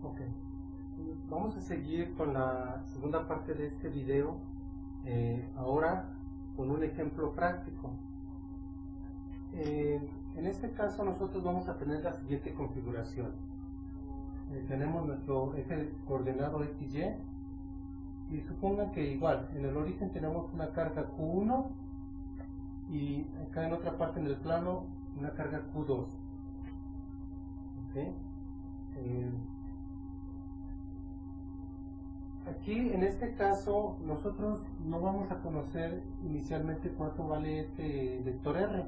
Ok, vamos a seguir con la segunda parte de este video, ahora con un ejemplo práctico. En este caso nosotros vamos a tener la siguiente configuración. Tenemos nuestro eje coordenado XY y supongan que igual en el origen tenemos una carga Q1 y acá en otra parte en el plano una carga Q2. ¿Okay? Aquí en este caso nosotros no vamos a conocer inicialmente cuánto vale este vector R.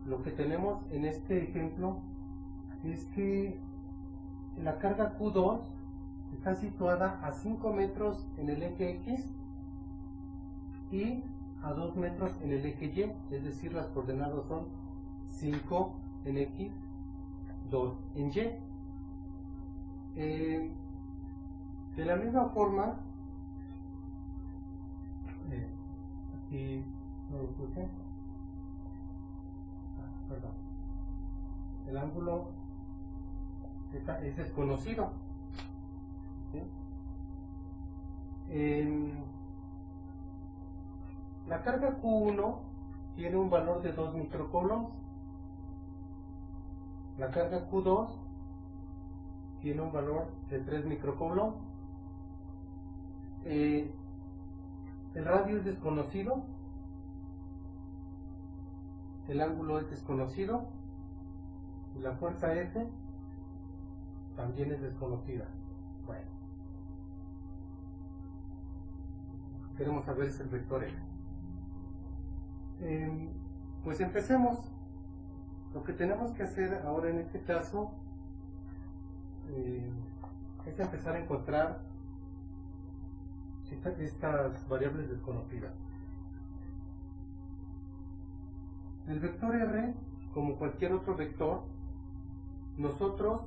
Lo que tenemos en este ejemplo es que la carga Q2 está situada a 5 metros en el eje X y a 2 metros en el eje Y, es decir, las coordenadas son 5 en X, 2 en Y. De la misma forma, aquí no lo puse, perdón, el ángulo es desconocido. ¿Sí? La carga Q1 tiene un valor de 2 microcoulombs. La carga Q2 tiene un valor de 3 microcoulombs. El radio es desconocido. El ángulo es desconocido. Y la fuerza F también es desconocida. Bueno, queremos saber si el vector F. Pues empecemos. Lo que tenemos que hacer ahora en este caso es empezar a encontrar estas variables desconocidas. El vector R, como cualquier otro vector, nosotros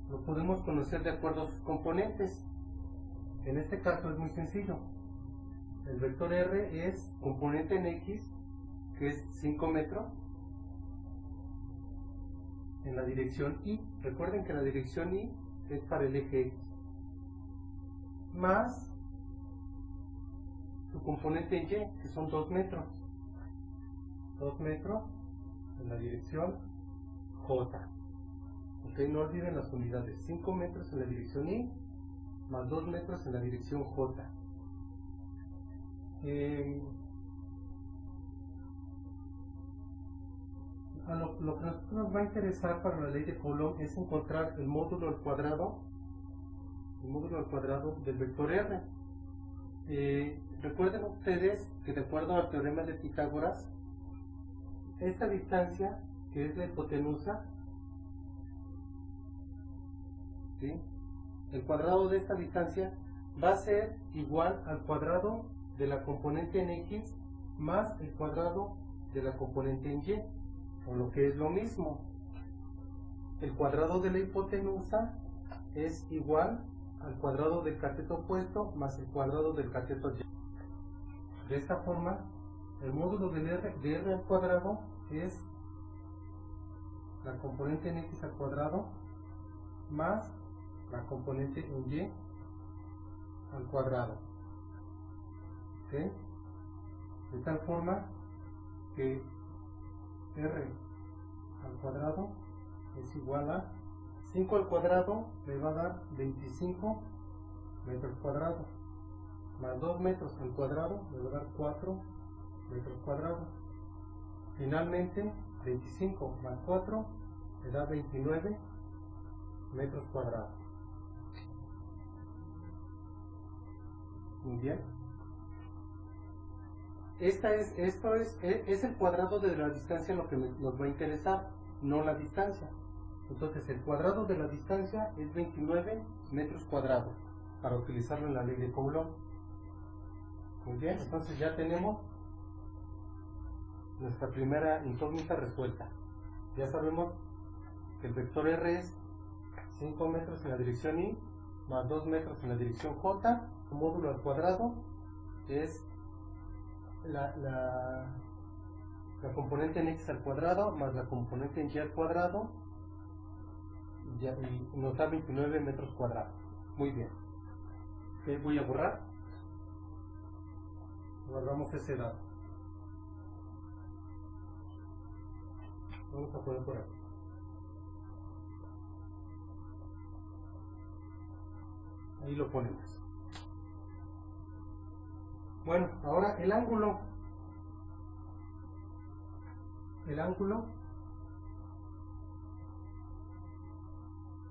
lo podemos conocer de acuerdo a sus componentes. En este caso es muy sencillo. El vector R es componente en X, que es 5 metros, en la dirección Y. Recuerden que la dirección Y es para el eje X, más su componente en Y, que son 2 metros. 2 metros en la dirección J. Okay, no olviden las unidades. 5 metros en la dirección Y, más 2 metros en la dirección J. Lo que nos va a interesar para la ley de Coulomb es encontrar el módulo al cuadrado del vector R. Recuerden ustedes que de acuerdo al teorema de Pitágoras, esta distancia, que es la hipotenusa, ¿sí? El cuadrado de esta distancia va a ser igual al cuadrado de la componente en X más el cuadrado de la componente en Y, o lo que es lo mismo, el cuadrado de la hipotenusa es igual al cuadrado del cateto opuesto más el cuadrado del cateto Y. De esta forma, el módulo de R al cuadrado es la componente en X al cuadrado más la componente en Y al cuadrado. ¿Okay? De tal forma que R al cuadrado es igual a 5 al cuadrado me va a dar 25 metros cuadrados, más 2 metros al cuadrado me va a dar 4 metros cuadrados. Finalmente 25 más 4 me da 29 metros cuadrados. Muy bien. Esto es el cuadrado de la distancia lo que nos va a interesar, no la distancia. Entonces el cuadrado de la distancia es 29 metros cuadrados, para utilizarlo en la ley de Coulomb. Muy bien, entonces ya tenemos nuestra primera incógnita resuelta. Ya sabemos que el vector R es 5 metros en la dirección Y, más 2 metros en la dirección J, su módulo al cuadrado es la componente en X al cuadrado más la componente en Y al cuadrado y nos da 29 metros cuadrados. Muy bien. Okay, voy a borrar. Guardamos ese dato. Vamos a poner por aquí. Ahí lo ponemos. Bueno, ahora el ángulo. El ángulo.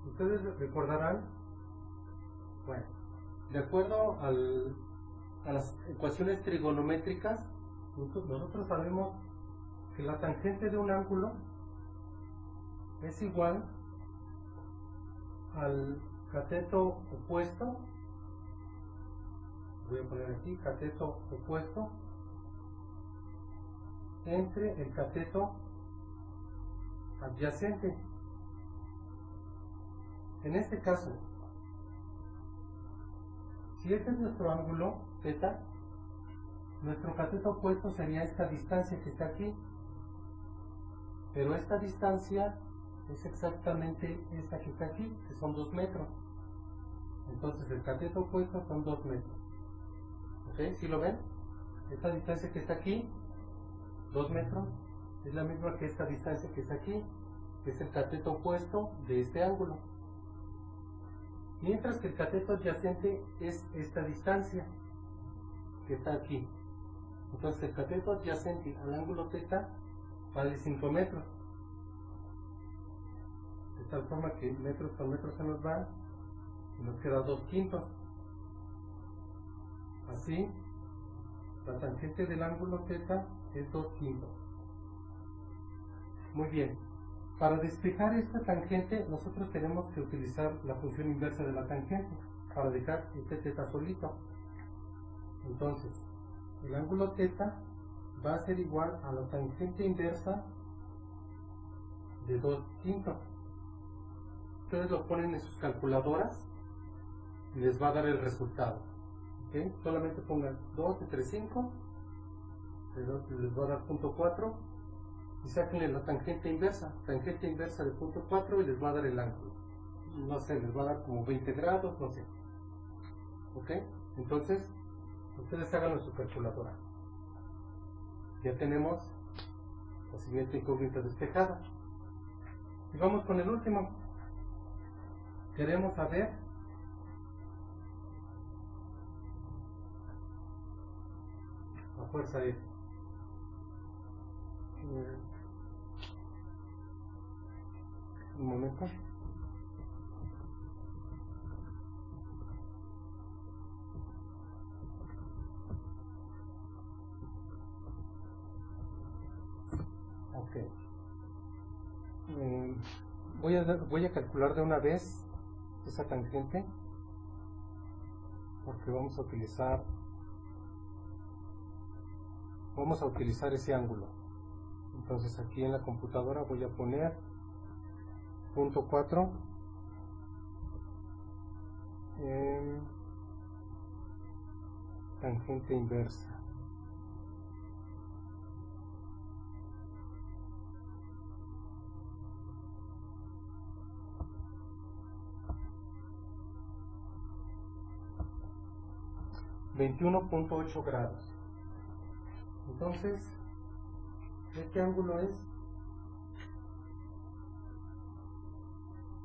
Ustedes recordarán, bueno, de acuerdo a las ecuaciones trigonométricas, nosotros sabemos que la tangente de un ángulo es igual al cateto opuesto. Voy a poner aquí cateto opuesto entre el cateto adyacente. En este caso, si este es nuestro ángulo θ, nuestro cateto opuesto sería esta distancia que está aquí, pero esta distancia es exactamente esta que está aquí, que son 2 metros. Entonces el cateto opuesto son 2 metros. ¿Ok? ¿Sí lo ven? Esta distancia que está aquí, 2 metros, es la misma que esta distancia que está aquí, que es el cateto opuesto de este ángulo. Mientras que el cateto adyacente es esta distancia que está aquí. Entonces el cateto adyacente al ángulo θ vale 5 metros. De tal forma que metros por metros se nos va y nos queda 2/5. Así, la tangente del ángulo θ es 2/5. Muy bien. Para despejar esta tangente, nosotros tenemos que utilizar la función inversa de la tangente para dejar este θ solito. Entonces, el ángulo θ va a ser igual a la tangente inversa de 2/5. Ustedes lo ponen en sus calculadoras y les va a dar el resultado. ¿Okay? Solamente pongan 2 entre 5, les va a dar 0.4 y sáquenle la tangente inversa de 0.4 y les va a dar el ángulo. No sé, les va a dar como 20 grados, no sé. ¿Ok? Entonces, ustedes háganlo en su calculadora. Ya tenemos la siguiente incógnita despejada. Y vamos con el último. Queremos saber la fuerza F. Un momento. Ok. Voy a calcular de una vez esa tangente porque vamos a utilizar ese ángulo. Entonces aquí en la computadora voy a poner 0.4 en tangente inversa. ...21.8 grados. Entonces, este ángulo es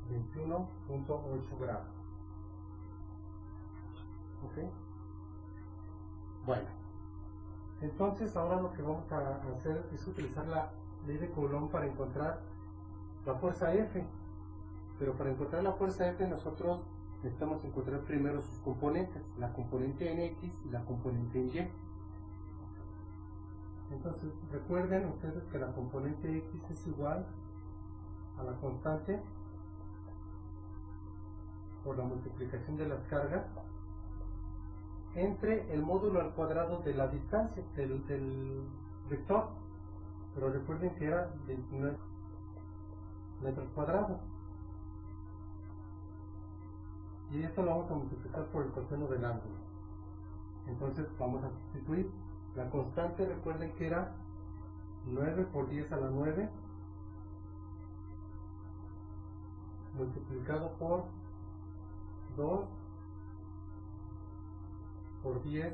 21.8 grados. ¿Ok? Bueno, entonces ahora lo que vamos a hacer es utilizar la ley de Coulomb para encontrar la fuerza F. Pero para encontrar la fuerza F nosotros necesitamos encontrar primero sus componentes, la componente en X y la componente en Y. Entonces recuerden ustedes que la componente X es igual a la constante por la multiplicación de las cargas entre el módulo al cuadrado de la distancia del vector, pero recuerden que era 29 metros cuadrados y esto lo vamos a multiplicar por el coseno del ángulo. Entonces vamos a sustituir la constante, recuerden que era 9 por 10 a la 9 multiplicado por 2 por 10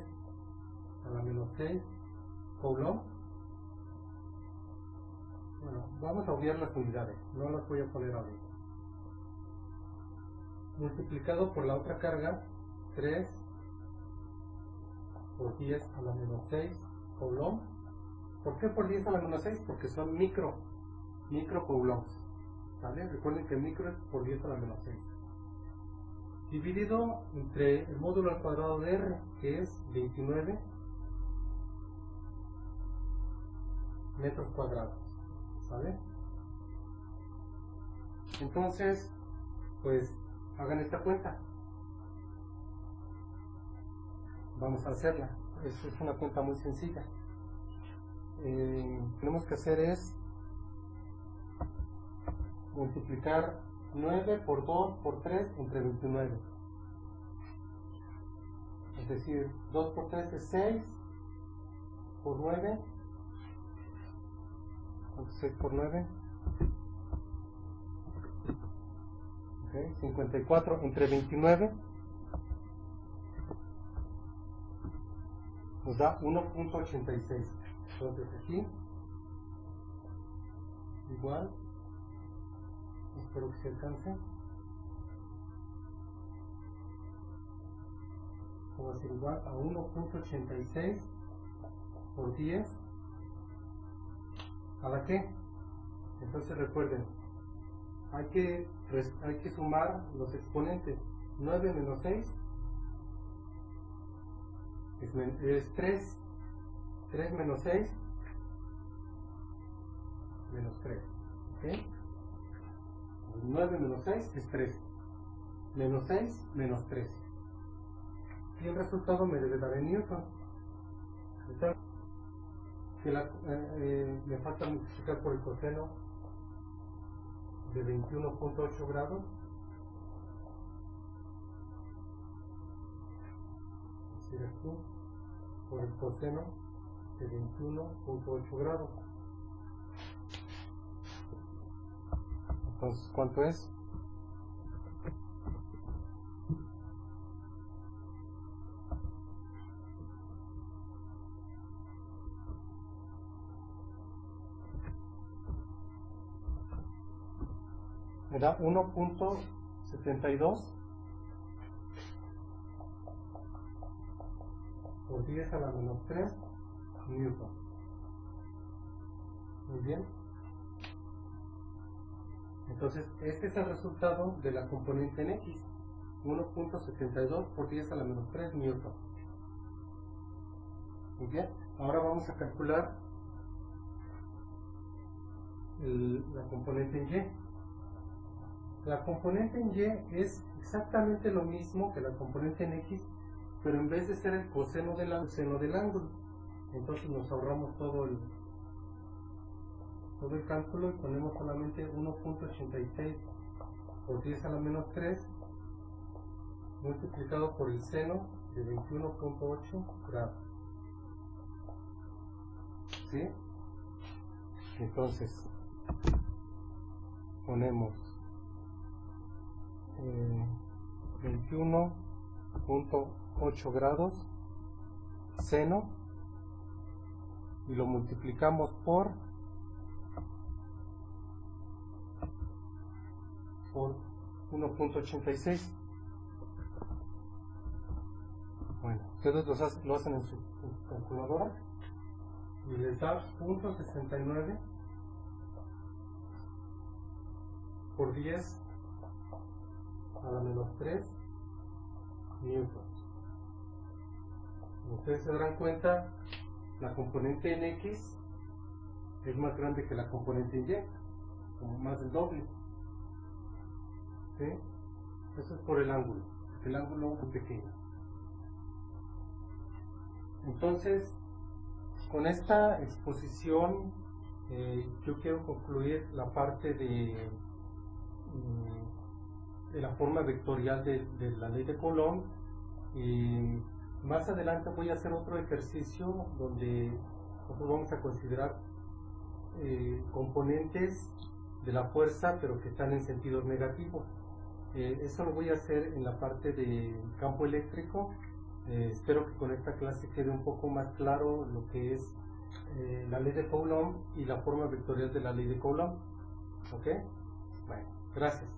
a la menos 6 Coulomb. Bueno, vamos a obviar las unidades, no las voy a poner ahorita. Multiplicado por la otra carga, 3 por 10 a la menos 6 Coulomb. ¿Por qué por 10 a la menos 6? Porque son micro coulombs. ¿Vale? Recuerden que micro es por 10 a la menos 6. Dividido entre el módulo al cuadrado de R, que es 29 metros cuadrados. ¿Sale? Entonces, pues, hagan esta cuenta. Vamos a hacerla. Es una cuenta muy sencilla. Tenemos que hacer es multiplicar 9 por 2 por 3 entre 29. Es decir, 2 por 3 es 6 por 9. 6 por 9. Okay, 54 entre 29 nos da 1.86. Entonces aquí igual, espero que se alcance, va a ser igual a 1.86 por 10 a la que. Entonces recuerden, hay que sumar los exponentes. 9 menos 6 es 3. 3 menos 6 menos 3. ¿Okay? 9 menos 6 es 3. Menos 6 menos 3. Y el resultado me debe dar en newtons. Entonces, me falta multiplicar por el coseno de 21.8 grados. Es decir, aquí, por el coseno de 21.8 grados. Entonces, ¿cuánto es? Me da 1.72 por 10 a la menos 3 newton. Muy bien. Entonces, este es el resultado de la componente en X. 1.72 por 10 a la menos 3 newton. Muy bien. Ahora vamos a calcular la componente en Y. La componente en Y es exactamente lo mismo que la componente en X, pero en vez de ser el coseno del seno del ángulo. Entonces nos ahorramos todo el cálculo y ponemos solamente 1.86 por 10 a la menos 3 multiplicado por el seno de 21.8 grados. ¿Sí? Entonces ponemos 21.8 grados seno y lo multiplicamos por 1.86. Bueno, ustedes lo hacen en su calculadora y les da 0.69 por 10 a la menos 3 newtons. Como ustedes se darán cuenta, la componente en X es más grande que la componente en Y, como más del doble. ¿Sí? Eso es por el ángulo es muy pequeño. Entonces, con esta exposición yo quiero concluir la parte de la forma vectorial de la ley de Coulomb, y más adelante voy a hacer otro ejercicio donde nosotros vamos a considerar componentes de la fuerza, pero que están en sentidos negativos. Eso lo voy a hacer en la parte de campo eléctrico. Espero que con esta clase quede un poco más claro lo que es la ley de Coulomb y la forma vectorial de la ley de Coulomb. ¿Ok? Bueno, gracias.